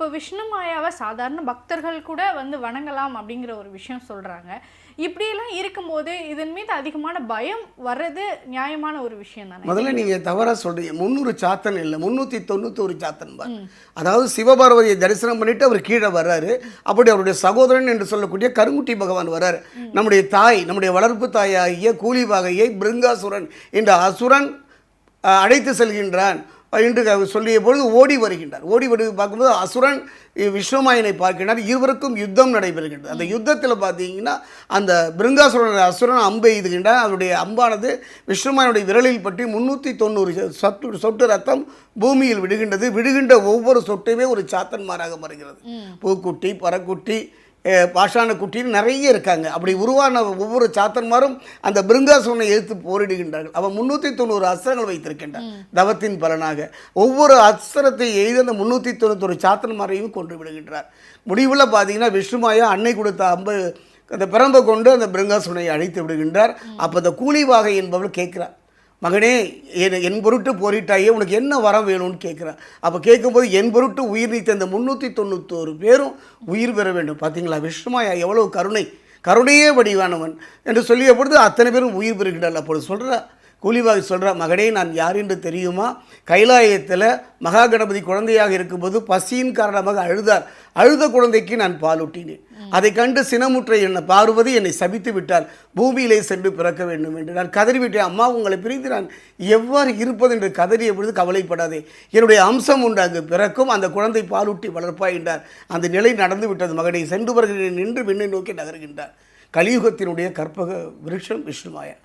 இப்போ விஷ்ணு மாயாவை சாதாரண பக்தர்கள் கூட வந்து வணங்கலாம் அப்படிங்கிற ஒரு விஷயம் சொல்றாங்க. இப்படியெல்லாம் இருக்கும்போது இதன் மீது அதிகமான பயம் வர்றது நியாயமான ஒரு விஷயம் தானே? முதல்ல நீங்க தவறா சொல்றீங்க. 300 சாத்தன் இல்லை, 391 சாத்தன் பார். அதாவது சிவபார்வதியை தரிசனம் பண்ணிட்டு அவர் கீழே வர்றாரு. அப்படி அவருடைய சகோதரன் என்று சொல்லக்கூடிய கருங்குட்டி பகவான் வர்றாரு. நம்முடைய தாய், நம்முடைய வளர்ப்பு தாயாகிய கூலிபாகையை பிருங்காசுரன் என்ற அசுரன் அழைத்து செல்கின்றான் என்று சொல்லிய பொழுது ஓடி வருகின்றார். ஓடி வந்து பார்க்கும்போது அசுரன் விஸ்வமாயனை பார்க்கின்றார். இருவருக்கும் யுத்தம் நடைபெறுகின்றது. அந்த யுத்தத்தில் பார்த்தீங்கன்னா அந்த பிருங்காசுரன் அசுரன் அம்பை எய்துகின்றார். அவருடைய அம்பானது விஸ்வமாயனுடைய விரலில் பற்றி 390 சொட்டு ரத்தம் பூமியில் விடுகின்றது. விடுகின்ற ஒவ்வொரு சொட்டுமே ஒரு சாத்தன்மாராக வருகிறது. பூக்குட்டி, பறக்குட்டி, பாஷான குட்டின்னு நிறைய இருக்காங்க. அப்படி உருவான ஒவ்வொரு சாத்தன்மாரும் அந்த பிருங்காசுரனை எதிர்த்து போரிடுகின்றார்கள். அவன் 390 அஸ்திரங்கள் வைத்திருக்கின்றான் தவத்தின் பலனாக. ஒவ்வொரு அஸ்திரத்தை எய்து அந்த 391 சாத்தன்மாரையும் கொண்டு விடுகின்றார். முடிவில் பார்த்தீங்கன்னா விஷ்ணுமாயா அன்னை கொடுத்த அந்த பிரம்பை கொண்டு அந்த பிருங்காசுரனை அழைத்து விடுகின்றார். அப்போ அந்த கூலிவாகை என்பவள் கேட்கிறார், மகனே என் பொருட்டு போரிட்டாயே, உனக்கு என்ன வரம் வேணும்னு கேட்குறான். அப்போ கேட்கும்போது என் பொருட்டு உயிர் நீத்த இந்த 391 பேரும் உயிர் பெற வேண்டும். பார்த்தீங்களா விஷ்ணுமாயா எவ்வளோ கருணையே வடிவானவன் என்று சொல்லிய பொழுது அத்தனை பேரும் உயிர் பெறுகின்றார். அப்பொழுது சொல்கிறா கூலிவாகி சொல்கிறா, மகனே நான் யார் என்று தெரியுமா? கைலாயத்தில் மகா கணபதி குழந்தையாக இருக்கும்போது பசியின் காரணமாக அழுத குழந்தைக்கு நான் பாலூட்டினேன். அதை கண்டு சினமுற்ற என்னை பார்வதி என்னை சபித்து விட்டால் பூமியிலே சென்று பிறக்க வேண்டும் என்று நான் கதறிவிட்டேன். அம்மா, உங்களை பிரிந்து நான் எவ்வாறு இருப்பது என்று கதறிய பொழுது கவலைப்படாதே, என்னுடைய அம்சம் உண்டு, அங்கு பிறக்கும், அந்த குழந்தை பாலூட்டி வளர்ப்பாய் என்றார். அந்த நிலை நடந்து விட்டது. மகனை சென்று வருகிறேன் என்று விண்ணை நோக்கி நகர்கின்றார். கலியுகத்தினுடைய கற்பக விருட்சம் விஷ்ணுமாயா.